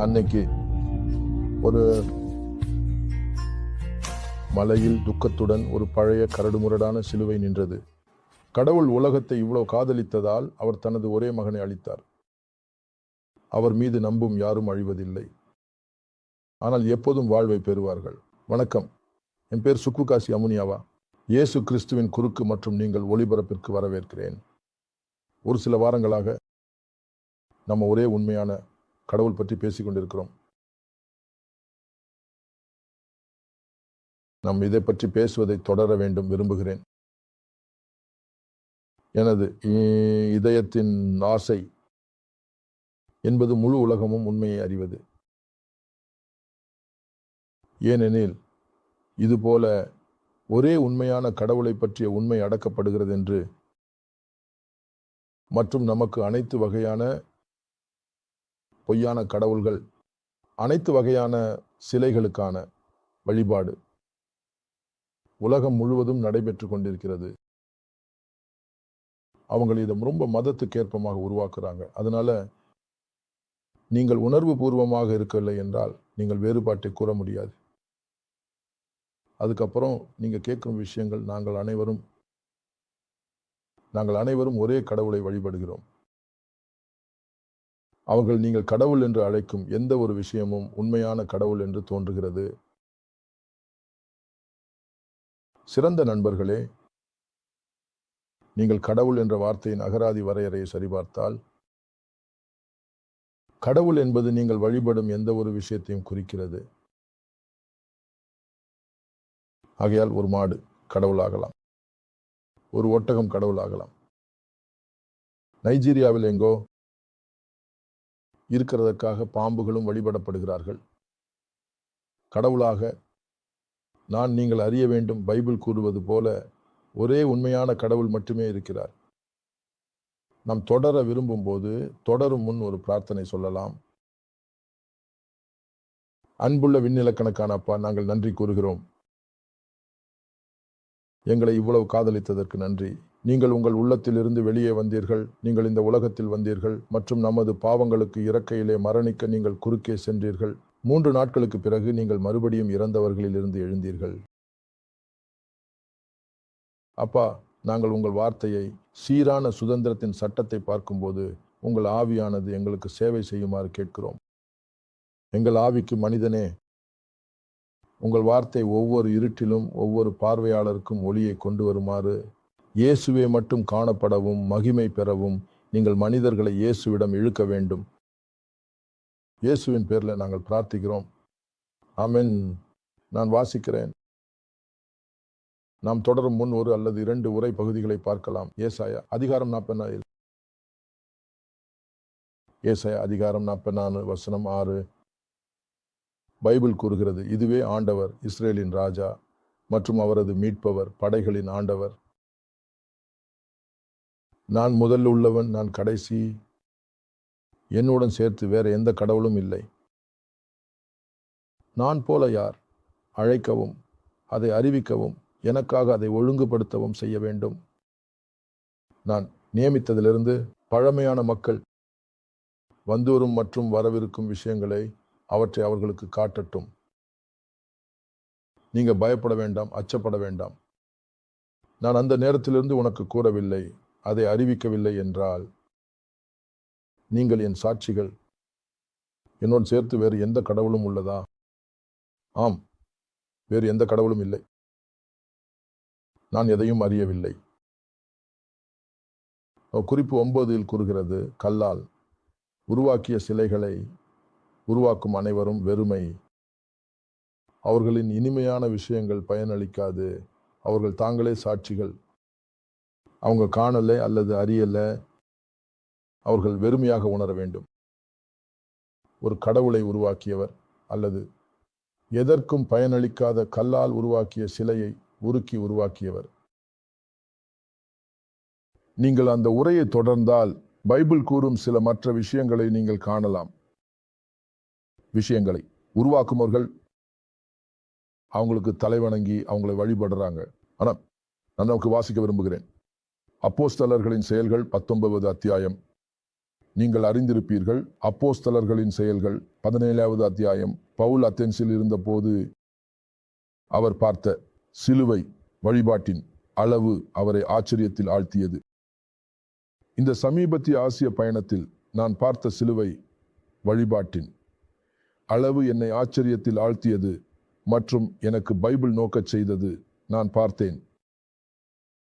அன்னைக்கு ஒரு மலையில் துக்கத்துடன் ஒரு பழைய கரடுமுரடான சிலுவை நின்றது. கடவுள் உலகத்தை இவ்வளவு காதலித்ததால் அவர் தனது ஒரே மகனை அளித்தார். அவர் மீது நம்பும் யாரும் அழிவதில்லை, ஆனால் எப்போதும் வாழ்வை பெறுவார்கள். வணக்கம், என் பேர் சுக்குகாசி அமுனியாவா. இயேசு கிறிஸ்துவின் குறுக்கு மற்றும் நீங்கள் ஒளிபரப்பிற்கு வரவேற்கிறேன். ஒரு சில வாரங்களாக நம்ம ஒரே உண்மையான கடவுள் பற்றி பேசிக் கொண்டிருக்கிறோம். நாம் இதை பற்றி பேசுவதை தொடர வேண்டும் விரும்புகிறேன். எனது இதயத்தின் ஆசை என்பது முழு உலகமும் உண்மையை அறிவது. ஏனெனில் இதுபோல ஒரே உண்மையான கடவுளை பற்றிய உண்மை அடக்கப்படுகிறது என்று, மற்றும் நமக்கு அனைத்து வகையான பொய்யான கடவுள்கள், அனைத்து வகையான சிலைகளுக்கான வழிபாடு உலகம் முழுவதும் நடைபெற்று கொண்டிருக்கிறது. அவங்க இதை ரொம்ப மதத்துக்கேற்பமாக உருவாக்குறாங்க. அதனால நீங்கள் உணர்வு பூர்வமாக இருக்கவில்லை என்றால் நீங்கள் வேறுபாட்டை கூற முடியாது. அதுக்கப்புறம் நீங்க கேட்கும் விஷயங்கள், நாங்கள் அனைவரும் ஒரே கடவுளை வழிபடுகிறோம். அவர்கள் நீங்கள் கடவுள் என்று அழைக்கும் எந்த ஒரு விஷயமும் உண்மையான கடவுள் என்று தோன்றுகிறது. சிறந்த நண்பர்களே, நீங்கள் கடவுள் என்ற வார்த்தையின் அகராதி வரையறையை சரிபார்த்தால், கடவுள் என்பது நீங்கள் வழிபடும் எந்த ஒரு விஷயத்தையும் குறிக்கிறது. ஆகையால் ஒரு மாடு கடவுளாகலாம், ஒரு ஒட்டகம் கடவுளாகலாம். நைஜீரியாவில் எங்கோ இருக்கிறதற்காக பாம்புகளும் வழிபடப்படுகிறார்கள். கடவுளாக நீங்கள் அறிய வேண்டும், பைபிள் கூறுவது போல ஒரே உண்மையான கடவுள் மட்டுமே இருக்கிறார். நாம் தொடர விரும்பும் போது தொடரும் முன் ஒரு பிரார்த்தனை சொல்லலாம். அன்புள்ள விண்ணிலக்கணக்கான அப்பா, நாங்கள் நன்றி கூறுகிறோம். எங்களை இவ்வளவு காதலித்ததற்கு நன்றி. நீங்கள் உங்கள் உள்ளத்திலிருந்து வெளியே வந்தீர்கள். நீங்கள் இந்த உலகத்தில் வந்தீர்கள் மற்றும் நமது பாவங்களுக்கு இறக்கையிலே மரணிக்க நீங்கள் குறுக்கே சென்றீர்கள். 3 நாட்களுக்கு பிறகு நீங்கள் மறுபடியும் இறந்தவர்களில் இருந்து எழுந்தீர்கள். அப்பா, நாங்கள் உங்கள் வார்த்தையை, சீரான சுதந்திரத்தின் சட்டத்தை பார்க்கும்போது உங்கள் ஆவியானது எங்களுக்கு சேவை செய்யுமாறு கேட்கிறோம். எங்கள் ஆவிக்கு, மனிதனே, உங்கள் வார்த்தை ஒவ்வொரு இருட்டிலும் ஒவ்வொரு பார்வையாளருக்கும் ஒளியை கொண்டு வருமாறு, இயேசுவே மட்டும் காணப்படவும் மகிமை பெறவும் நீங்கள் மனிதர்களை இயேசுவிடம் இழுக்க வேண்டும். இயேசுவின் பேரில் நாங்கள் பிரார்த்திக்கிறோம். ஆமென். நான் வாசிக்கிறேன். நாம் தொடரும் முன் ஒரு அல்லது 2 உரை பகுதிகளை பார்க்கலாம். ஏசாயா அதிகாரம் 44. ஏசாயா அதிகாரம் 44 வசனம் 6. பைபிள் கூறுகிறது, இதுவே ஆண்டவர், இஸ்ரேலின் ராஜா மற்றும் அவரது மீட்பவர், படைகளின் ஆண்டவர். நான் முதல் உள்ளவன், நான் கடைசி, என்னுடன் சேர்த்து வேற எந்த கடவுளும் இல்லை. நான் போல யார்? அழைக்கவும் அதை அறிவிக்கவும் எனக்காக அதை ஒழுங்குபடுத்தவும் செய்ய வேண்டும். நான் நியமித்ததிலிருந்து பழமையான மக்கள் வந்தோறும் மற்றும் வரவிருக்கும் விஷயங்களை அவற்றை அவர்களுக்கு காட்டட்டும். நீங்க பயப்பட வேண்டாம், அச்சப்பட வேண்டாம். நான் அந்த நேரத்திலிருந்து உனக்கு கூறவில்லை, அதை அறிவிக்கவில்லை என்றால் நீங்கள் என் சாட்சிகள். என்னோடு சேர்த்து வேறு எந்த கடவுளும் உள்ளதா? ஆம், வேறு எந்த கடவுளும் இல்லை. நான் எதையும் அறியவில்லை. குறிப்பு 9 கூறுகிறது, கல்லால் உருவாக்கிய சிலைகளை உருவாக்கும் அனைவரும் வெறுமை. அவர்களின் இனிமையான விஷயங்கள் பயனளிக்காது. அவர்கள் தாங்களே சாட்சிகள். அவங்க காணலை அல்லது அறியலை. அவர்கள் வெறுமையாக உணர வேண்டும். ஒரு கடவுளை உருவாக்கியவர் அல்லது எதற்கும் பயனளிக்காத கல்லால் உருவாக்கிய சிலையை உருக்கி உருவாக்கியவர். நீங்கள் அந்த உரையை தொடர்ந்தால் பைபிள் கூறும் சில மற்ற விஷயங்களை நீங்கள் காணலாம். விஷயங்களை உருவாக்குமவர்கள் அவங்களுக்கு தலைவணங்கி அவங்களை வழிபடுறாங்க. ஆனால் நான் நமக்கு வாசிக்க விரும்புகிறேன். அப்போஸ்தலர்களின் செயல்கள் 19 அத்தியாயம் நீங்கள் அறிந்திருப்பீர்கள், அப்போஸ்தலர்களின் செயல்கள் 17வது அத்தியாயம். பவுல் அத்தென்ஸில் இருந்தபோது அவர் பார்த்த சிலுவை வழிபாட்டின் அளவு அவரை ஆச்சரியத்தில் ஆழ்த்தியது. இந்த சமீபத்திய ஆசிய பயணத்தில் நான் பார்த்த சிலுவை வழிபாட்டின் அளவு என்னை ஆச்சரியத்தில் ஆழ்த்தியது மற்றும் எனக்கு பைபிள் நோக்கச் செய்தது. நான் பார்த்தேன்,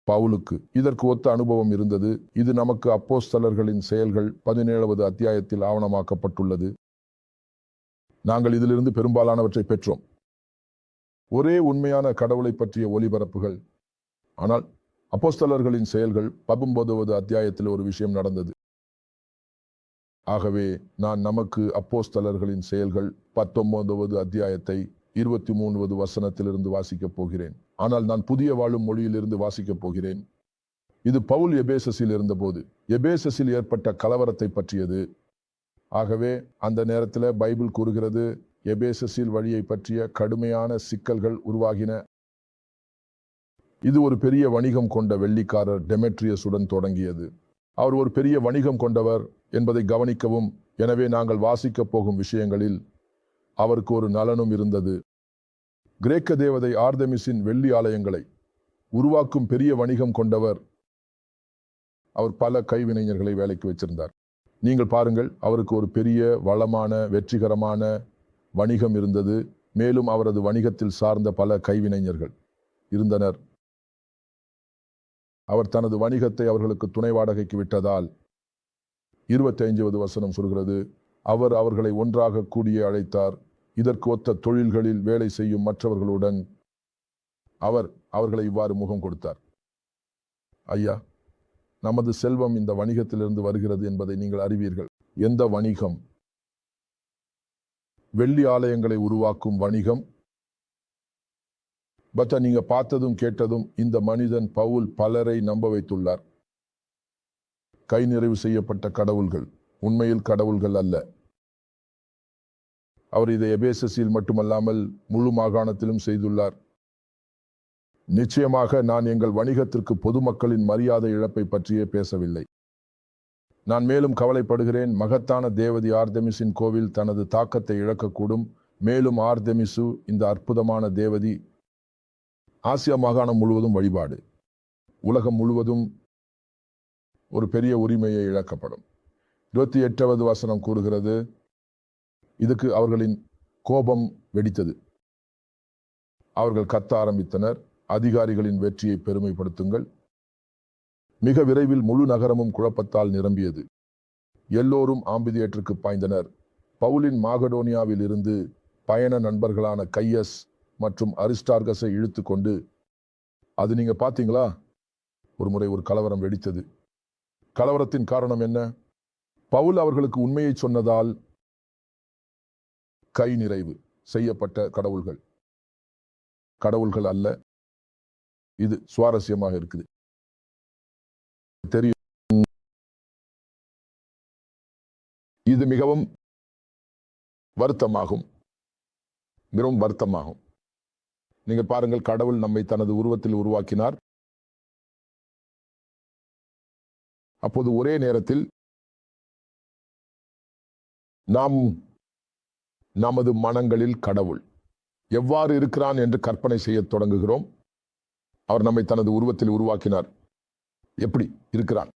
பவுலுக்கு இதற்கு ஒத்த அனுபவம் இருந்தது. இது நமக்கு அப்போஸ்தலர்களின் செயல்கள் 17வது அத்தியாயத்தில் ஆவணமாக்கப்பட்டுள்ளது. நாங்கள் இதிலிருந்து பெரும்பாலானவற்றை பெற்றோம். ஒரே உண்மையான கடவுளை பற்றிய ஒலிபரப்புகள். ஆனால் அப்போஸ்தலர்களின் செயல்கள் 19வது அத்தியாயத்தில் ஒரு விஷயம் நடந்தது. ஆகவே நான் நமக்கு அப்போஸ்தலர்களின் செயல்கள் 19வது அத்தியாயத்தை 23வது வசனத்திலிருந்து வாசிக்கப் போகிறேன். ஆனால் நான் புதிய வாழும் மொழியிலிருந்து வாசிக்கப் போகிறேன். இது பவுல் எபேசஸில் இருந்தபோது எபேசஸில் ஏற்பட்ட கலவரத்தை பற்றியது. ஆகவே அந்த நேரத்தில் பைபிள் கூறுகிறது, எபேசஸில் வழியை பற்றிய கடுமையான சிக்கல்கள் உருவாகின. இது ஒரு பெரிய வணிகம் கொண்ட வெள்ளிக்காரர் டெமெட்ரியஸுடன் தொடங்கியது. அவர் ஒரு பெரிய வணிகம் கொண்டவர் என்பதை கவனிக்கவும். எனவே நாங்கள் வாசிக்கப் போகும் விஷயங்களில் அவருக்கு ஒரு நலனும் இருந்தது. கிரேக்க தேவதை ஆர்தெமிஸின் வெள்ளி ஆலயங்களை உருவாக்கும் பெரிய வணிகம் கொண்டவர். அவர் பல கைவினைஞர்களை வேலைக்கு வச்சிருந்தார். நீங்கள் பாருங்கள், அவருக்கு ஒரு பெரிய வளமான வெற்றிகரமான வணிகம் இருந்தது. மேலும் அவரது வணிகத்தில் சார்ந்த பல கைவினைஞர்கள் இருந்தனர். அவர் தனது வணிகத்தை அவர்களுக்கு துணை வாடகைக்கு விட்டதால் 25வது வசனம் சொல்கிறது, அவர் அவர்களை ஒன்றாக கூடிய அழைத்தார். இதற்கு ஒத்த தொழில்களில் வேலை செய்யும் மற்றவர்களுடன் அவர் அவர்களை இவ்வாறு முகம் கொடுத்தார். ஐயா, நமது செல்வம் இந்த வணிகத்திலிருந்து வருகிறது என்பதை நீங்கள் அறிவீர்கள். எந்த வணிகம்? வெள்ளி ஆலயங்களை உருவாக்கும் வணிகம். பட் நீங்க பார்த்ததும் கேட்டதும் இந்த மனிதன் பவுல் பலரை நம்ப வைத்துள்ளார். கை நிறைவு செய்யப்பட்ட கடவுள்கள் உண்மையில் கடவுள்கள் அல்ல. அவர் இதை எபேசஸில் மட்டுமல்லாமல் முழு மாகாணத்திலும் செய்துள்ளார். நிச்சயமாக நான் எங்கள் வணிகத்திற்கு பொதுமக்களின் மரியாதை இழப்பை பற்றியே பேசவில்லை. நான் மேலும் கவலைப்படுகிறேன். மகத்தான தேவதி ஆர்தெமிஸின் கோவில் தனது தாக்கத்தை இழக்கக்கூடும். மேலும் ஆர்தெமிசு, இந்த அற்புதமான தேவதி, ஆசியா மாகாணம் முழுவதும் வழிபாடு, உலகம் முழுவதும் ஒரு பெரிய உரிமையை இழக்கப்படும். 28வது வசனம் கூறுகிறது, இதுக்கு அவர்களின் கோபம் வெடித்தது. அவர்கள் கத்த ஆரம்பித்தனர், அதிகாரிகளின் வெற்றியை பெருமைப்படுத்துங்கள். மிக விரைவில் முழு நகரமும் குழப்பத்தால் நிரம்பியது. எல்லோரும் ஆம்பிதியேற்றுக்கு பாய்ந்தனர். பவுலின் மாகடோனியாவில் இருந்து பயண நண்பர்களான கையஸ் மற்றும் அரிஸ்டார்கஸை இழுத்து கொண்டு, அது நீங்க பார்த்தீங்களா, ஒரு முறை ஒரு கலவரம் வெடித்தது. கலவரத்தின் காரணம் என்ன? பவுல் அவர்களுக்கு உண்மையை சொன்னதால். கை நிறைவு செய்யப்பட்ட கடவுள்கள் கடவுள்கள் அல்ல. இது சுவாரஸ்யமாக இருக்குது. தெரியும், இது மிகவும் வருத்தமாகும். மிகவும் வருத்தமாகும். நீங்க பாருங்கள், கடவுள் நம்மை தனது உருவத்தில் உருவாக்கினார். அப்போது ஒரே நேரத்தில் நாம் நமது மனங்களில் கடவுள் எவ்வாறு இருக்கிறான் என்று கற்பனை செய்ய தொடங்குகிறோம். அவர் நம்மை தனது உருவத்தில் உருவாக்கினார். எப்படி இருக்கிறான்?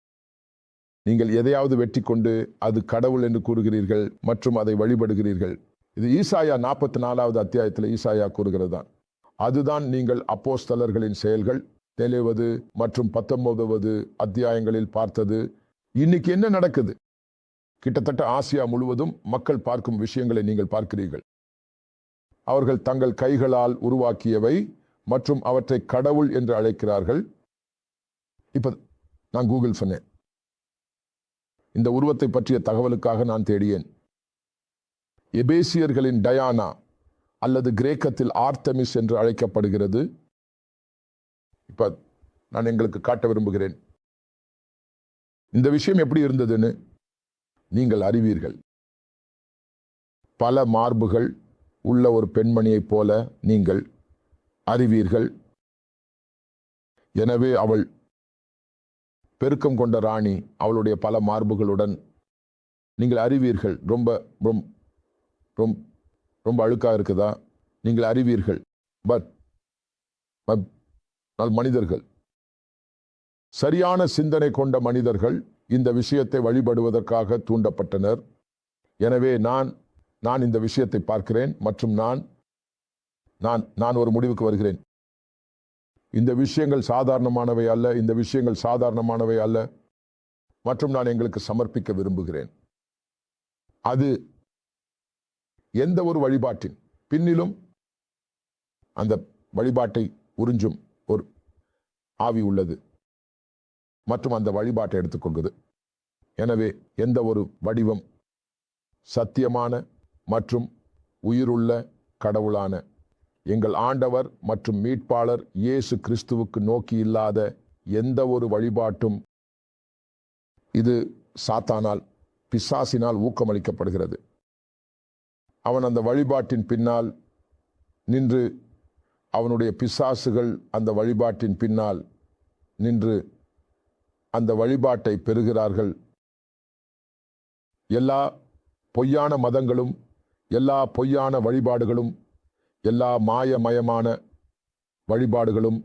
நீங்கள் எதையாவது வெற்றி கொண்டு அது கடவுள் என்று கூறுகிறீர்கள் மற்றும் அதை வழிபடுகிறீர்கள். இது ஈசாயா 44வது அத்தியாயத்தில் ஈசாயா கூறுகிறது தான். அதுதான் நீங்கள் அப்போஸ்தலர்களின் செயல்கள் 7வது மற்றும் 19வது அத்தியாயங்களில் பார்த்தது. இன்னைக்கு என்ன நடக்குது? கிட்டத்தட்ட ஆசியா முழுவதும் மக்கள் பார்க்கும் விஷயங்களை நீங்கள் பார்க்கிறீர்கள். அவர்கள் தங்கள் கைகளால் உருவாக்கியவை மற்றும் அவற்றை கடவுள் என்று அழைக்கிறார்கள். இப்ப நான் கூகுள் சொன்னேன், இந்த உருவத்தை பற்றிய தகவலுக்காக நான் தேடியேன். எபேசியர்களின் டயானா அல்லது கிரேக்கத்தில் ஆர்த்தமிஸ் என்று அழைக்கப்படுகிறது. இப்ப நான் எங்களுக்கு காட்ட விரும்புகிறேன் இந்த விஷயம் எப்படி இருந்ததுன்னு. நீங்கள் அறிவீர்கள். பல மார்புகள் உள்ள ஒரு பெண்மணியைப் போல நீங்கள் அறிவீர்கள். எனவே அவள் பெருக்கம் கொண்ட ராணி அவளுடைய பல மார்புகளுடன் நீங்கள் அறிவீர்கள். ரொம்ப ரொம்ப ரொம்ப ரொம்ப அழுக்காக இருக்குதா? நீங்கள் அறிவீர்கள். பட் மனிதர்கள், சரியான சிந்தனை கொண்ட மனிதர்கள் இந்த விஷயத்தை வழிபடுவதற்காக தூண்டப்பட்டனர். எனவே நான் இந்த விஷயத்தை பார்க்கிறேன் மற்றும் நான் ஒரு முடிவுக்கு வருகிறேன். இந்த விஷயங்கள் சாதாரணமானவை அல்ல, இந்த விஷயங்கள் சாதாரணமானவை அல்ல மற்றும் நான் எங்களுக்கு சமர்ப்பிக்க விரும்புகிறேன். அது எந்த ஒரு வழிபாட்டின் பின்னிலும் அந்த வழிபாட்டை உறிஞ்சும் ஒரு ஆவி உள்ளது மற்றும் அந்த வழிபாட்டை எடுத்துக்கொள்கிறது. எனவே எந்த ஒரு வடிவம் சத்தியமான மற்றும் உயிருள்ள கடவுளான எங்கள் ஆண்டவர் மற்றும் மீட்பாளர் இயேசு கிறிஸ்துவுக்கு நோக்கி இல்லாத எந்த ஒரு வழிபாட்டும் இது சாத்தானால், பிசாசினால் ஊக்கமளிக்கப்படுகிறது. அவன் அந்த வழிபாட்டின் பின்னால் நின்று, அவனுடைய பிசாசுகள் அந்த வழிபாட்டின் பின்னால் நின்று அந்த வழிபாட்டை பெறுகிறார்கள். எல்லா பொய்யான மதங்களும், எல்லா பொய்யான வழிபாடுகளும், எல்லா மாயமயமான வழிபாடுகளும்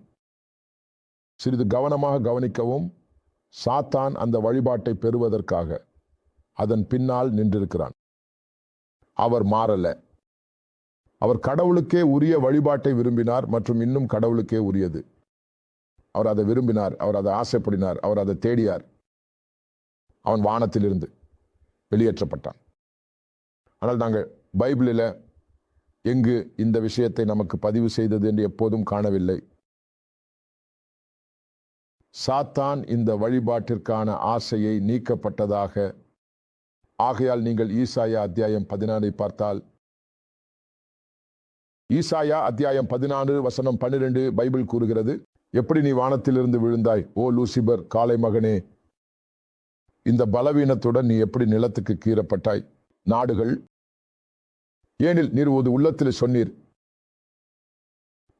சிறிது கவனமாக கவனிக்கவும், சாத்தான் அந்த வழிபாட்டை பெறுவதற்காக அதன் பின்னால் நின்றிருக்கிறான். அவர் மாறல. அவர் கடவுளுக்கே உரிய வழிபாட்டை விரும்பினார் மற்றும் இன்னும் கடவுளுக்கே உரியது. அவர் அதை விரும்பினார், அவர் அதை ஆசைப்படினார், அவர் அதை தேடியார். அவன் வானத்திலிருந்து வெளியேற்றப்பட்டான். ஆனால் நாங்கள் பைபிளில் எங்கு இந்த விஷயத்தை நமக்கு பதிவு செய்தது என்று எப்போதும் காணவில்லை. சாத்தான் இந்த வழிபாட்டிற்கான ஆசையை நீக்கப்பட்டதாக. ஆகையால் நீங்கள் ஈசாயா அத்தியாயம் 14 பார்த்தால், ஈசாயா அத்தியாயம் 14 வசனம் 12 பைபிள் கூறுகிறது, எப்படி நீ வானத்திலிருந்து விழுந்தாய் ஓ லூசிபர் காளை மகனே, இந்த பலவீனத்துடன் நீ எப்படி நிலத்துக்கு கீறப்பட்டாய். நாடுகள் ஏனில் நீர் ஒரு உள்ளத்தில் சொன்னீர்,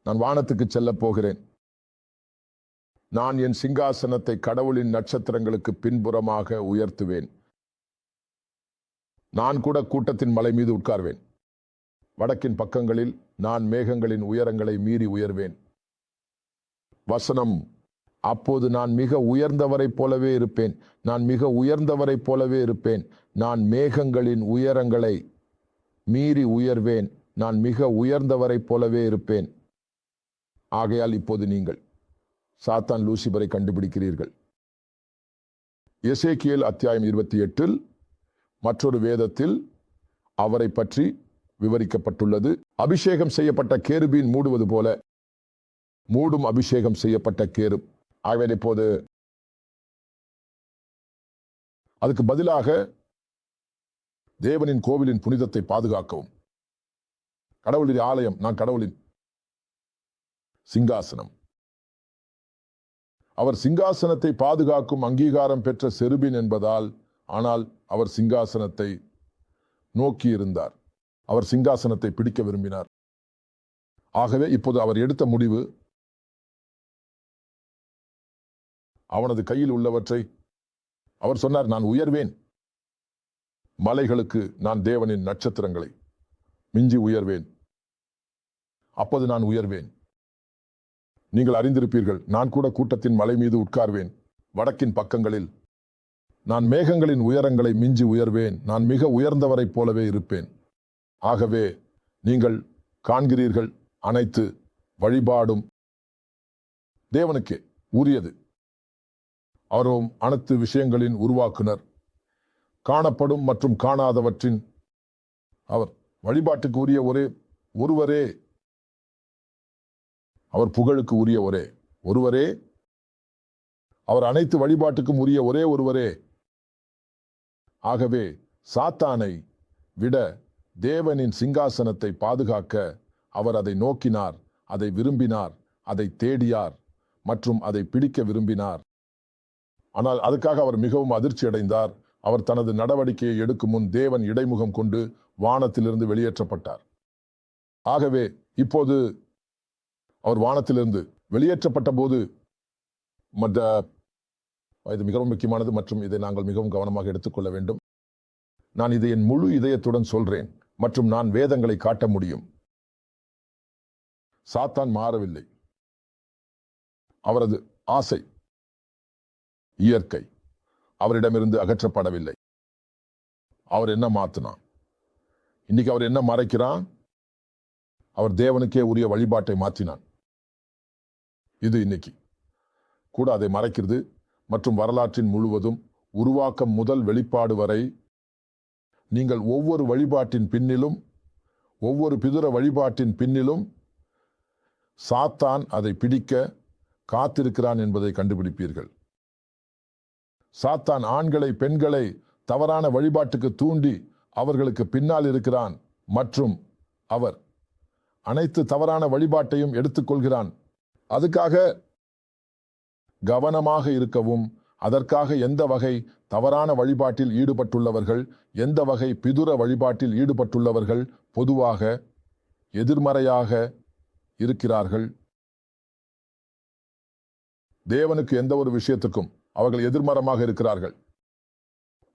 நான் வானத்துக்கு செல்ல போகிறேன், நான் என் சிங்காசனத்தை கடவுளின் நட்சத்திரங்களுக்கு பின்புறமாக உயர்த்துவேன், நான் கூட கூட்டத்தின் மலை மீது உட்கார்வேன், வடக்கின் பக்கங்களில் நான் மேகங்களின் உயரங்களை மீறி உயர்வேன். வசனம், அப்போது நான் மிக உயர்ந்தவரைப் போலவே இருப்பேன், நான் மிக உயர்ந்தவரைப் போலவே இருப்பேன், நான் மேகங்களின் உயரங்களை மீறி உயர்வேன், நான் மிக உயர்ந்தவரைப் போலவே இருப்பேன். ஆகையால் இப்போது நீங்கள் சாத்தான் லூசிபரை கண்டுபிடிக்கிறீர்கள். எசேக்கியேல் அத்தியாயம் 28 மற்றொரு வேதத்தில் அவரை பற்றி விவரிக்கப்பட்டுள்ளது. அபிஷேகம் செய்யப்பட்ட கேருபீன் மூடுவது போல மூடும் அபிஷேகம் செய்யப்பட்ட கேருப். ஆகவே இப்போது அதுக்கு பதிலாக தேவனின் கோவிலின் புனிதத்தை பாதுகாக்கவும், கடவுளின் ஆலயம், நான் கடவுளின் சிங்காசனம், அவர் சிங்காசனத்தை பாதுகாக்கும் அங்கீகாரம் பெற்ற செருபின் என்பதால், ஆனால் அவர் சிங்காசனத்தை நோக்கி இருந்தார், அவர் சிங்காசனத்தை பிடிக்க விரும்பினார். ஆகவே இப்போது அவர் எடுத்த முடிவு, அவனது கையில் உள்ளவற்றை அவர் சொன்னார், நான் உயர்வேன், மலைகளுக்கு நான் தேவனின் நட்சத்திரங்களை மிஞ்சி உயர்வேன், அப்போது நான் உயர்வேன். நீங்கள் அறிந்திருப்பீர்கள், நான் கூட கூட்டத்தின் மலை மீது உட்கார்வேன், வடக்கின் பக்கங்களில் நான் மேகங்களின் உயரங்களை மிஞ்சி உயர்வேன், நான் மிக உயர்ந்தவரைப் போலவே இருப்பேன். ஆகவே நீங்கள் காண்கிறீர்கள், அனைத்து வழிபாடும் தேவனுக்கே உரியது. அவரும் அனைத்து விஷயங்களின் உருவாக்குனர், காணப்படும் மற்றும் காணாதவற்றின் அவர் வழிபாட்டுக்கு உரிய ஒருவரே, அவர் புகழுக்கு உரிய ஒருவரே, அவர் அனைத்து வழிபாட்டுக்கும் உரிய ஒருவரே. ஆகவே சாத்தானை விட தேவனின் சிங்காசனத்தை பாதுகாக்க அவர் அதை நோக்கினார், அதை விரும்பினார், அதை தேடியார் மற்றும் அதை பிடிக்க விரும்பினார். ஆனால் அதுக்காக அவர் மிகவும் அதிர்ச்சி அடைந்தார். அவர் தனது நடவடிக்கையை எடுக்கும் முன் தேவன் இடைமுகம் கொண்டு வானத்திலிருந்து வெளியேற்றப்பட்டார். ஆகவே இப்போது அவர் வானத்திலிருந்து வெளியேற்றப்பட்ட போது, இது மிகவும் முக்கியமானது மற்றும் இதை நாங்கள் மிகவும் கவனமாக எடுத்துக்கொள்ள வேண்டும். நான் இதை என் முழு இதயத்துடன் சொல்றேன் மற்றும் நான் வேதங்களை காட்ட முடியும். சாத்தான் மாறவில்லை. அவரது ஆசை, இயற்கை அவரிடமிருந்து அகற்றப்படவில்லை. அவர் என்ன மாத்தினான்? இன்னைக்கு அவர் என்ன மறைக்கிறான்? அவர் தேவனுக்கே உரிய வழிபாட்டை மாற்றினான். இது இன்னைக்கு கூட அதை மறைக்கிறது. மற்றும் வரலாற்றின் முழுவதும் உருவாக்கம் முதல் வெளிப்பாடு வரை நீங்கள் ஒவ்வொரு வழிபாட்டின் பின்னிலும், ஒவ்வொரு பிதுர வழிபாட்டின் பின்னிலும் சாத்தான் அதை பிடிக்க காத்திருக்கிறான் என்பதை கண்டுபிடிப்பீர்கள். சாத்தான் ஆண்களை, பெண்களை தவறான வழிபாட்டுக்கு தூண்டி அவர்களுக்கு பின்னால் இருக்கிறான் மற்றும் அவர் அனைத்து தவறான வழிபாட்டையும் எடுத்துக்கொள்கிறான். அதுக்காக கவனமாக இருக்கவும், அதற்காக எந்த வகை தவறான வழிபாட்டில் ஈடுபட்டுள்ளவர்கள், எந்த வகை பிதுர வழிபாட்டில் ஈடுபட்டுள்ளவர்கள் பொதுவாக எதிர்மறையாக இருக்கிறார்கள். தேவனுக்கு எந்த ஒரு விஷயத்துக்கும் அவர்கள் எதிர்மறையாக இருக்கிறார்கள்.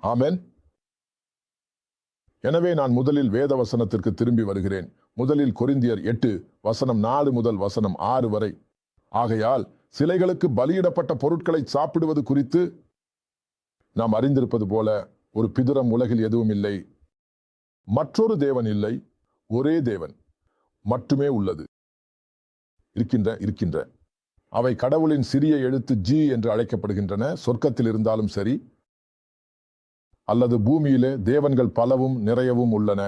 ஆமென். எனவே நான் முதலில் வேத வசனத்திற்கு திரும்பி வருகிறேன். முதலில் கொரிந்தியர் 8:4 முதல் 6 வரை. ஆகையால் சிலைகளுக்கு பலியிடப்பட்ட பொருட்களை சாப்பிடுவது குறித்து நாம் அறிந்திருப்பது போல ஒரு பிதுரம் உலகில் எதுவும் இல்லை. மற்றொரு தேவன் இல்லை. ஒரே தேவன் மட்டுமே உள்ளது. இருக்கின்ற அவை கடவுளின் சிறிய எழுத்து G என்று அழைக்கப்படுகின்றன. சொர்க்கத்தில் இருந்தாலும் சரி அல்லது பூமியிலே தேவன்கள் பலவும் நிறையவும் உள்ளன.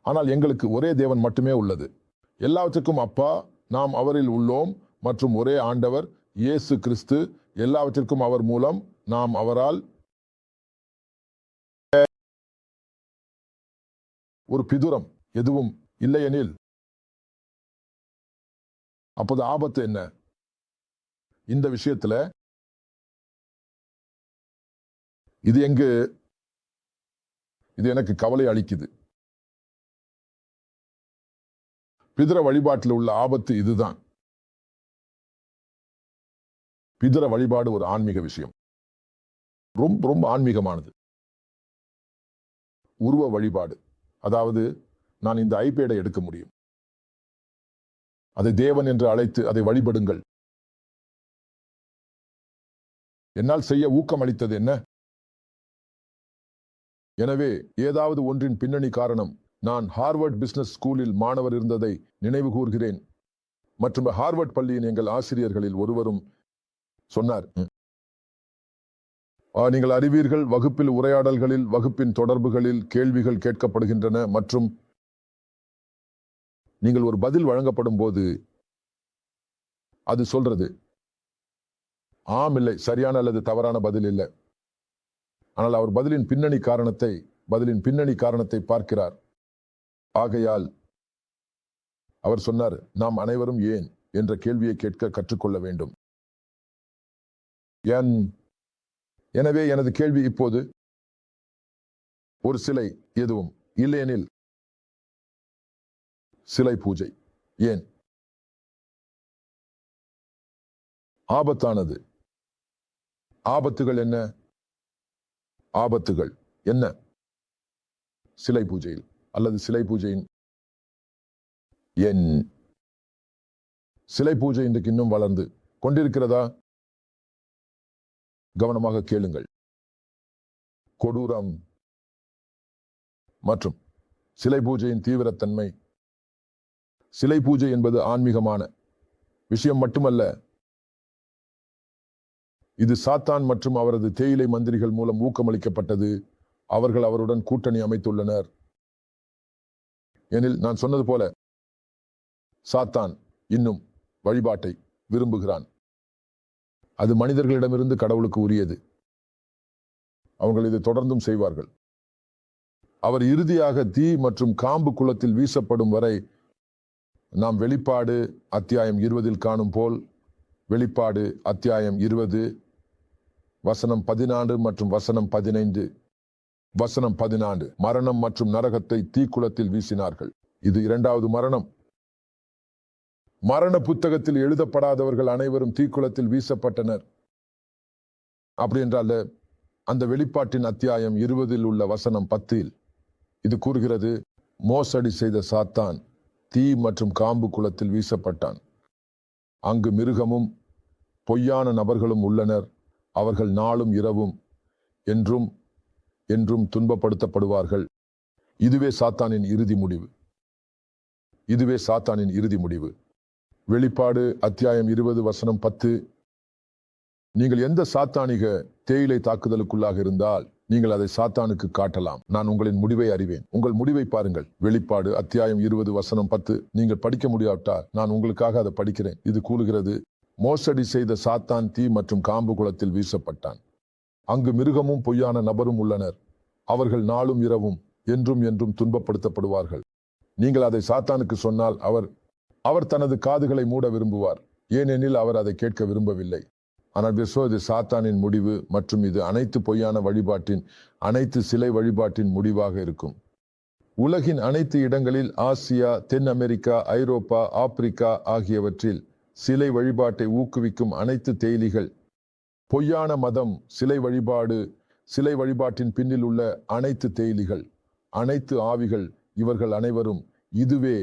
ஆனால் எங்களுக்கு ஒரே தேவன் மட்டுமே உள்ளது. எல்லாவற்றுக்கும் அப்பா நாம் அவரில் உள்ளோம் மற்றும் ஒரே ஆண்டவர் இயேசு கிறிஸ்து. எல்லாவற்றிற்கும் அவர் மூலம், நாம் அவரால். ஒரு பிதுரம் எதுவும் இல்லையெனில் அப்போது ஆபத்து என்ன? இந்த விஷயத்துல இது எனக்கு கவலை அளிக்குது. பிதுர வழிபாட்டில் உள்ள ஆபத்து இதுதான். பிதுர வழிபாடு ஒரு ஆன்மீக விஷயம். ரொம்ப ரொம்ப ஆன்மீகமானது. உருவ வழிபாடு. அதாவது நான் இந்த ஐபேடை எடுக்க முடியும், அதை தேவன் என்று அழைத்து அதை வழிபடுங்கள். என்னால் செய்ய ஊக்கம் அளித்தது என்ன? எனவே ஏதாவது ஒன்றின் பின்னணி காரணம். நான் ஹார்வர்ட் பிசினஸ் ஸ்கூலில் மாணவர் இருந்ததை நினைவு கூர்கிறேன் மற்றும் ஹார்வர்ட் பள்ளியின் எங்கள் ஆசிரியர்களில் ஒருவரும் சொன்னார், நீங்கள் அறிவீர்கள், வகுப்பில் உரையாடல்களில், வகுப்பின் தொடர்புகளில் கேள்விகள் கேட்கப்படுகின்றன மற்றும் நீங்கள் ஒரு பதில் வழங்கப்படும் போது அது சொல்றது ஆம், இல்லை, சரியான அல்லது தவறான பதில் இல்லை. ஆனால் அவர் பதிலின் பின்னணி காரணத்தை பார்க்கிறார். ஆகையால் அவர் சொன்னார், நாம் அனைவரும் ஏன் என்ற கேள்வியை கேட்க கற்றுக்கொள்ள வேண்டும். எனவே எனது கேள்வி இப்போது, ஒரு சிலை எதுவும் இல்லையெனில் சிலை பூஜை ஏன் ஆபத்தானது? ஆபத்துகள் என்ன சிலை பூஜையில் அல்லது சிலை பூஜையின் சிலை பூஜை இன்றைக்கு இன்னும் வளர்ந்து கொண்டிருக்கிறதா? கவனமாக கேளுங்கள். கொடூரம் மற்றும் சிலை பூஜையின் தீவிரத்தன்மை. சிலை பூஜை என்பது ஆன்மீகமான விஷயம் மட்டுமல்ல. இது சாத்தான் மற்றும் அவரது தேயிலை மந்திரிகள் மூலம் ஊக்கமளிக்கப்பட்டது. அவர்கள் அவருடன் கூட்டணி அமைத்துள்ளனர். எனில் நான் சொன்னது போல சாத்தான் இன்னும் வழிபாட்டை விரும்புகிறான். அது மனிதர்களிடமிருந்து கடவுளுக்கு உரியது. அவர்கள் இதை தொடர்ந்தும் செய்வார்கள். அவர் இறுதியாக தீ மற்றும் காம்பு குளத்தில் வீசப்படும் வரை நாம் வெளிப்பாடு அத்தியாயம் 20 காணும் போல், வெளிப்பாடு அத்தியாயம் 20 வசனம் 14 மற்றும் வசனம் 15. வசனம் 14, மரணம் மற்றும் நரகத்தை தீக்குளத்தில் வீசினார்கள். இது இரண்டாவது மரணம். மரண புத்தகத்தில் எழுதப்படாதவர்கள் அனைவரும் தீக்குளத்தில் வீசப்பட்டனர். அப்படி என்றால் அந்த வெளிப்பாட்டின் அத்தியாயம் 20 உள்ள வசனம் 10 இது கூறுகிறது, மோசடி செய்த சாத்தான் தீ மற்றும் காம்பு குளத்தில் வீசப்பட்டான். அங்கு மிருகமும் பொய்யான நபர்களும் உள்ளனர். அவர்கள் நாளும் இரவும் என்றும் என்றும் துன்பப்படுத்தப்படுவார்கள். இதுவே சாத்தானின் இறுதி முடிவு. இதுவே சாத்தானின் இறுதி முடிவு. வெளிப்பாடு அத்தியாயம் 20 வசனம் 10. நீங்கள் எந்த சாத்தானிக தேயிலை தாக்குதலுக்குள்ளாக இருந்தால் நீங்கள் அதை சாத்தானுக்கு காட்டலாம். நான் உங்களின் முடிவை அறிவேன். உங்கள் முடிவை பாருங்கள். வெளிப்பாடு அத்தியாயம் 20 வசனம் 10. நீங்கள் படிக்க முடியாவிட்டால் நான் உங்களுக்காக அதை படிக்கிறேன். இது கூறுகிறது, மோசடி செய்த சாத்தான் தீ மற்றும் காம்பு குளத்தில் வீசப்பட்டான். அங்கு மிருகமும் பொய்யான நபரும் உள்ளனர். அவர்கள் நாளும் இரவும் என்றும் என்றும் துன்பப்படுத்தப்படுவார்கள். நீங்கள் அதை சாத்தானுக்கு சொன்னால் அவர் தனது காதுகளை மூட விரும்புவார். ஏனெனில் அவர் அதை கேட்க விரும்பவில்லை. ஆனால் இது சாத்தானின் முடிவு மற்றும் இது அனைத்து பொய்யான வழிபாட்டின், அனைத்து சிலை வழிபாட்டின் முடிவாக இருக்கும். உலகின் அனைத்து இடங்களில், ஆசியா, தென் அமெரிக்கா, ஐரோப்பா, ஆப்பிரிக்கா ஆகியவற்றில் சிலை வழிபாட்டை ஊக்குவிக்கும் அனைத்து தேயிலைகள், பொய்யான மதம், சிலை வழிபாடு, சிலை வழிபாட்டின் பின்னில் உள்ள அனைத்து தேயிலைகள், அனைத்து ஆவிகள், இவர்கள் அனைவரும், இதுவே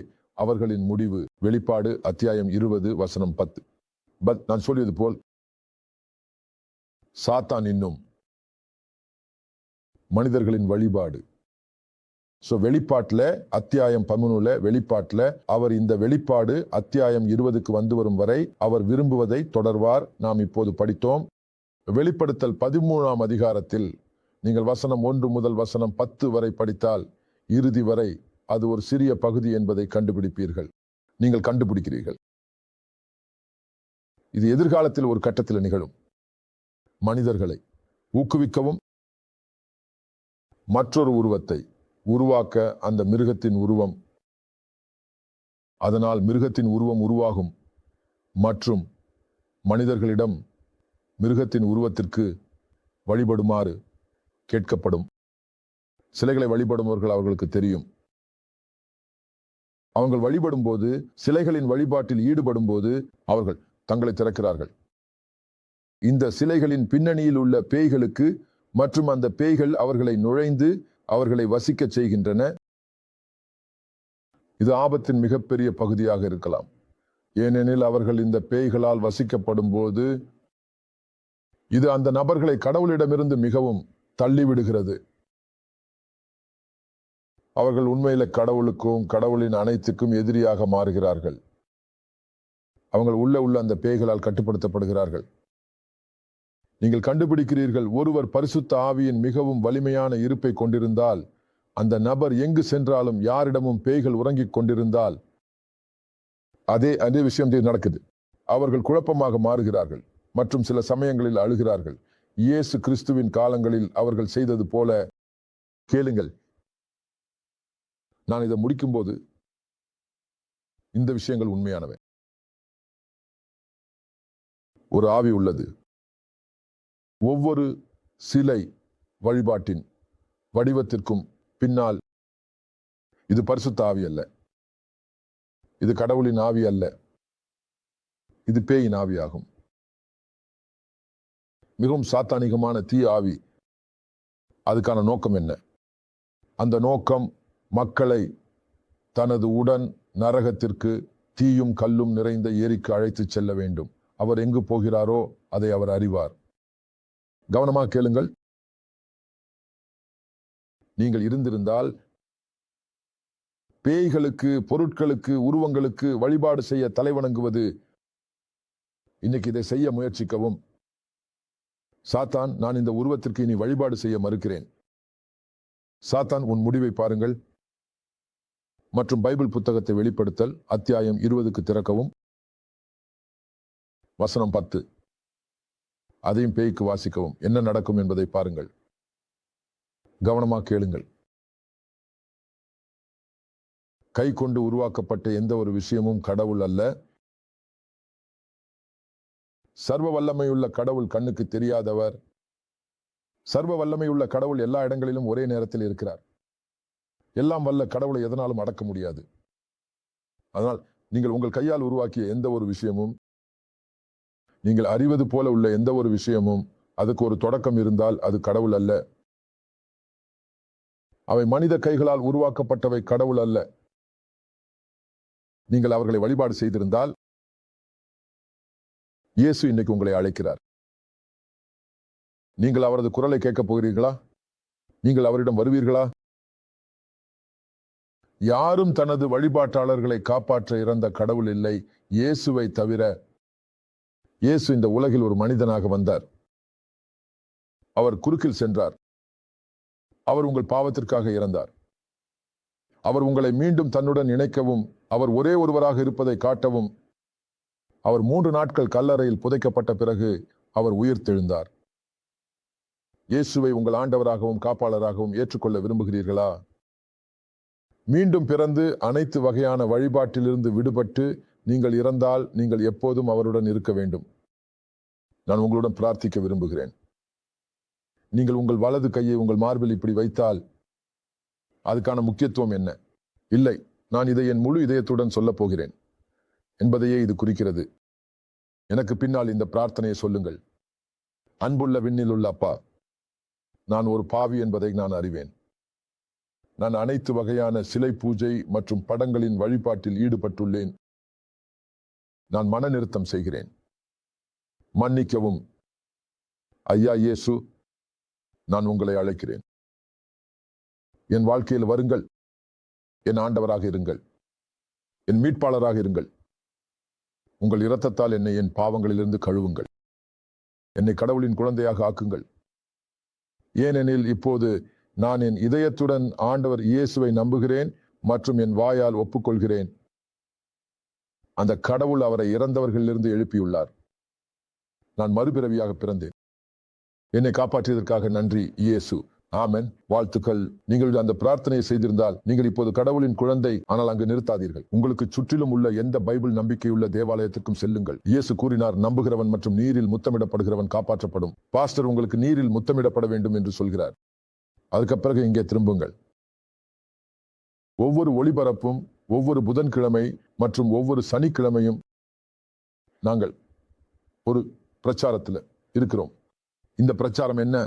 அவர்களின் முடிவு. வெளிப்பாடு அத்தியாயம் 20 வசனம் 10. நான் சொல்லியது போல் சாத்தான் இன்னும் மனிதர்களின் வழிபாடு. வெளிப்பாட்டுல அத்தியாயம் 13 வெளிப்பாட்டுல அவர் இந்த வெளிப்பாடு அத்தியாயம் 20க்கு வந்து வரும் வரை அவர் விரும்புவதை தொடர்வார். நாம் இப்போது படித்தோம். வெளிப்படுத்தல் 13ஆம் அதிகாரத்தில் நீங்கள் வசனம் 1 முதல் வசனம் 10 வரை படித்தால் இறுதி வரை அது ஒரு சிறிய பகுதி என்பதை கண்டுபிடிப்பீர்கள். நீங்கள் கண்டுபிடிக்கிறீர்கள். இது எதிர்காலத்தில் ஒரு கட்டத்தில் நிகழும். மனிதர்களை ஊக்குவிக்கவும் மற்றொரு உருவத்தை உருவாக்க அந்த மிருகத்தின் உருவம், அதனால் மிருகத்தின் உருவம் உருவாகும் மற்றும் மனிதர்களிடம் மிருகத்தின் உருவத்திற்கு வழிபடுமாறு கேட்கப்படும். சிலைகளை வழிபடுபவர்கள் அவர்களுக்கு தெரியும். அவர்கள் வழிபடும் போது, சிலைகளின் வழிபாட்டில் ஈடுபடும் போது அவர்கள் தங்களை திறக்கிறார்கள். இந்த சிலைகளின் பின்னணியில் உள்ள பேய்களுக்கு மற்றும் அந்த பேய்கள் அவர்களை நுழைந்து அவர்களை வசிக்க செய்கின்றன. இது ஆபத்தின் மிகப்பெரிய பகுதியாக இருக்கலாம். ஏனெனில் அவர்கள் இந்த பேய்களால் வசிக்கப்படும் போது இது அந்த நபர்களை கடவுளிடமிருந்து மிகவும் தள்ளிவிடுகிறது. அவர்கள் உண்மையில கடவுளுக்கும் கடவுளின் அனைத்துக்கும் எதிரியாக மாறுகிறார்கள். அவர்கள் உள்ள அந்த பேய்களால் கட்டுப்படுத்தப்படுகிறார்கள். நீங்கள் கண்டுபிடிக்கிறீர்கள், ஒருவர் பரிசுத்த ஆவியின் மிகவும் வலிமையான இருப்பை கொண்டிருந்தால், அந்த நபர் எங்கு சென்றாலும் யாரிடமும் பேய்கள் உறங்கிக் கொண்டிருந்தால் அதே விஷயம் நடக்குது. அவர்கள் குழப்பமாக மாறுகிறார்கள் மற்றும் சில சமயங்களில் அழுகிறார்கள். இயேசு கிறிஸ்துவின் காலங்களில் அவர்கள் செய்தது போல. கேளுங்கள், நான் இதை முடிக்கும்போது இந்த விஷயங்கள் உண்மையானவை. ஒரு ஆவி உள்ளது. ஒவ்வொரு சிலை வழிபாட்டின் வடிவத்திற்கும் பின்னால் இது பரிசுத்த ஆவி அல்ல, இது கடவுளின் ஆவி அல்ல, இது பேயின் ஆவியாகும். மிகவும் சாத்தானிகமான தீ ஆவி. அதுக்கான நோக்கம் என்ன? அந்த நோக்கம் மக்களை தனது உடன் நரகத்திற்கு, தீயும் கல்லும் நிறைந்த ஏரிக்கு அழைத்து செல்ல வேண்டும். அவர் எங்கு போகிறாரோ அதை அவர் அறிவார். கவனமாக கேளுங்கள். நீங்கள் இருந்திருந்தால் பேய்களுக்கு, பொருட்களுக்கு, உருவங்களுக்கு வழிபாடு செய்ய தலைவணங்குவது, இன்னைக்கு இதை செய்ய முயற்சிக்கவும். சாத்தான், நான் இந்த உருவத்திற்கு இனி வழிபாடு செய்ய மறுக்கிறேன். சாத்தான், உன் முடிவை பாருங்கள். மற்றும் பைபிள் புத்தகத்தை வெளிப்படுத்தல் அத்தியாயம் 20க்கு திறக்கவும். வசனம் 10. அதையும் பேய்க்கு வாசிக்கவும். என்ன நடக்கும் என்பதை பாருங்கள். கவனமாக கேளுங்கள். கை கொண்டு உருவாக்கப்பட்ட எந்த ஒரு விஷயமும் கடவுள் அல்ல. சர்வ வல்லமையுள்ள கடவுள் கண்ணுக்கு தெரியாதவர். சர்வ வல்லமையுள்ள கடவுள் எல்லா இடங்களிலும் ஒரே நேரத்தில் இருக்கிறார். எல்லாம் வல்ல கடவுளை எதனாலும் அடக்க முடியாது. அதனால் நீங்கள் உங்கள் கையால் உருவாக்கிய எந்த ஒரு விஷயமும், நீங்கள் அறிவது போல உள்ள எந்த ஒரு விஷயமும் அதுக்கு ஒரு தொடக்கம் இருந்தால் அது கடவுள் அல்ல. அவை மனித கைகளால் உருவாக்கப்பட்டவை, கடவுள் அல்ல. நீங்கள் அவர்களை வழிபாடு செய்திருந்தால் இயேசு இன்னைக்கு உங்களை அழைக்கிறார். நீங்கள் அவரது குரலை கேட்கப் போகிறீர்களா? நீங்கள் அவரிடம் வருவீர்களா? யாரும் தனது வழிபாட்டாளர்களை காப்பாற்ற இறந்த கடவுள் இல்லை, இயேசுவை தவிர. இயேசு இந்த உலகில் ஒரு மனிதனாக வந்தார். அவர் குறுக்கில் சென்றார். அவர் உங்கள் பாவத்திற்காக இறந்தார். அவர் உங்களை மீண்டும் தன்னுடன் இணைக்கவும், அவர் ஒரே ஒருவராக இருப்பதை காட்டவும், அவர் 3 நாட்கள் கல்லறையில் புதைக்கப்பட்ட பிறகு அவர் உயிர்த்தெழுந்தார். இயேசுவை உங்கள் ஆண்டவராகவும் காப்பாளராகவும் ஏற்றுக்கொள்ள விரும்புகிறீர்களா? மீண்டும் பிறந்து அனைத்து வகையான வழிபாட்டிலிருந்து விடுபட்டு நீங்கள் இறந்தால் நீங்கள் எப்போதும் அவருடன் இருக்க வேண்டும். நான் உங்களுடன் பிரார்த்திக்க விரும்புகிறேன். நீங்கள் உங்கள் வலது கையை உங்கள் மார்பில் இப்படி வைத்தால் அதுக்கான முக்கியத்துவம் என்ன? இல்லை, நான் இதை என் முழு இதயத்துடன் சொல்லப் போகிறேன் என்பதையே இது குறிக்கிறது. எனக்கு பின்னால் இந்த பிரார்த்தனையை சொல்லுங்கள். அன்புள்ள விண்ணில் உள்ள அப்பா, நான் ஒரு பாவி என்பதை நான் அறிவேன். நான் அனைத்து வகையான சிலை பூஜை மற்றும் படங்களின் வழிபாட்டில் ஈடுபட்டுள்ளேன். நான் மன நிறுத்தம் செய்கிறேன். மன்னிக்கவும் ஐயா இயேசு. நான் உங்களை அழைக்கிறேன். என் வாழ்க்கையில் வருங்கள். என் ஆண்டவராக இருங்கள். என் மீட்பாளராக இருங்கள். உங்கள் இரத்தத்தால் என்னை என் பாவங்களிலிருந்து கழுவுங்கள். என்னை கடவுளின் குழந்தையாக ஆக்குங்கள். ஏனெனில் இப்போது நான் என் இதயத்துடன் ஆண்டவர் இயேசுவை நம்புகிறேன் மற்றும் என் வாயால் ஒப்புக்கொள்கிறேன். அந்த கடவுள் அவரை இறந்தவர்களிலிருந்து எழுப்பியுள்ளார். நான் மறுபிறவியாக பிறந்தேன். என்னை காப்பாற்றியதற்காக நன்றி இயேசு. ஆமென். வாழ்த்துக்கள். நீங்கள் அந்த பிரார்த்தனையை செய்திருந்தால் நீங்கள் இப்போது கடவுளின் குழந்தை. ஆனால் அங்கு நிறுத்தாதீர்கள். உங்களுக்கு சுற்றிலும் உள்ள எந்த பைபிள் நம்பிக்கையுள்ள தேவாலயத்திற்கும் செல்லுங்கள். இயேசு கூறினார், நம்புகிறவன் மற்றும் நீரில் முத்தமிடப்படுகிறவன் காப்பாற்றப்படும். பாஸ்டர் உங்களுக்கு நீரில் முத்தமிடப்பட வேண்டும் என்று சொல்கிறார். அதுக்கு பிறகு இங்கே திரும்புங்கள். ஒவ்வொரு ஒளிபரப்பும், ஒவ்வொரு புதன்கிழமை மற்றும் ஒவ்வொரு சனிக்கிழமையும் நாங்கள் ஒரு பிரச்சாரத்தில் இருக்கிறோம். இந்த பிரச்சாரம் என்ன?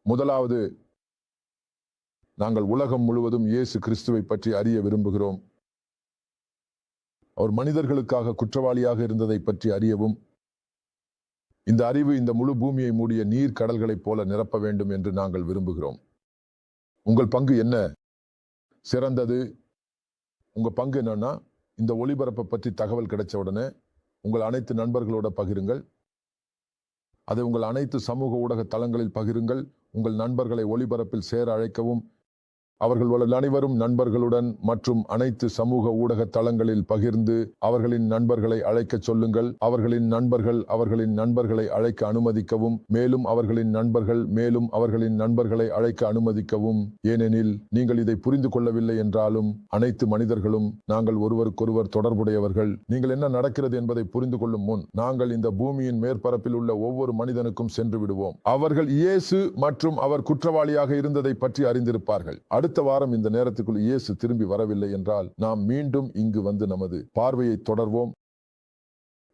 முதலாவது, நாங்கள் உலகம் முழுவதும் இயேசு கிறிஸ்துவை பற்றி அறிய விரும்புகிறோம். அவர் மனிதர்களுக்காக குற்றவாளியாக இருந்ததை பற்றி அறியவும், இந்த அறிவு இந்த முழு பூமியை மூடிய நீர் கடல்களைப் போல நிரப்ப வேண்டும் என்று நாங்கள் விரும்புகிறோம். உங்கள் பங்கு என்ன? சிறந்தது. உங்க பங்கு என்னன்னா, இந்த ஒளிபரப்பை பற்றி தகவல் கிடைச்ச உடனே உங்கள் அனைத்து நண்பர்களோட பகிருங்கள். அதை உங்கள் அனைத்து சமூக ஊடக தளங்களில் பகிருங்கள். உங்கள் நண்பர்களை ஒளிபரப்பில் சேர அழைக்கவும். அவர்கள் அனைவரும் நண்பர்களுடன் மற்றும் அனைத்து சமூக ஊடக தளங்களில் பகிர்ந்து அவர்களின் நண்பர்களை அழைக்கச் சொல்லுங்கள். அவர்களின் நண்பர்களை அழைக்க அனுமதிக்கவும். மேலும் அவர்களின் நண்பர்களை அழைக்க அனுமதிக்கவும். ஏனெனில் நீங்கள் இதை புரிந்து கொள்ளவில்லை என்றாலும் அனைத்து மனிதர்களும் நாங்கள் ஒருவருக்கொருவர் தொடர்புடையவர்கள். நீங்கள் என்ன நடக்கிறது என்பதை புரிந்து கொள்ளும் முன் நாங்கள் இந்த பூமியின் மேற்பரப்பில் உள்ள ஒவ்வொரு மனிதனுக்கும் சென்று விடுவோம். அவர்கள் இயேசு மற்றும் அவர் குற்றவாளியாக இருந்ததை பற்றி அறிந்திருப்பார்கள். அடுத்த வாரம் இந்த நேரத்துக்குள் இயேசு திரும்பி வரவில்லை என்றால் நாம் மீண்டும் இங்கு வந்து நமது பார்வையை தொடர்வோம்.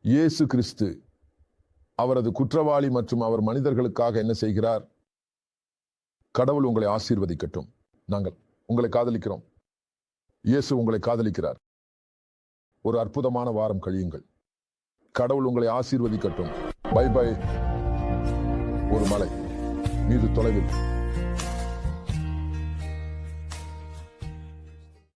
இயேசு கிறிஸ்து அவரது குற்றவாளி மற்றும் அவர் மனிதர்களுக்காக என்ன செய்கிறார்? கடவுள் உங்களை ஆசீர்வதிக்கட்டும். நாங்கள் உங்களை காதலிக்கிறோம். இயேசு உங்களை காதலிக்கிறார். ஒரு அற்புதமான வாரம் கழியுங்கள். கடவுள் உங்களை ஆசீர்வதிக்கட்டும். By by. ஒரு மலை மீது தொலைவில்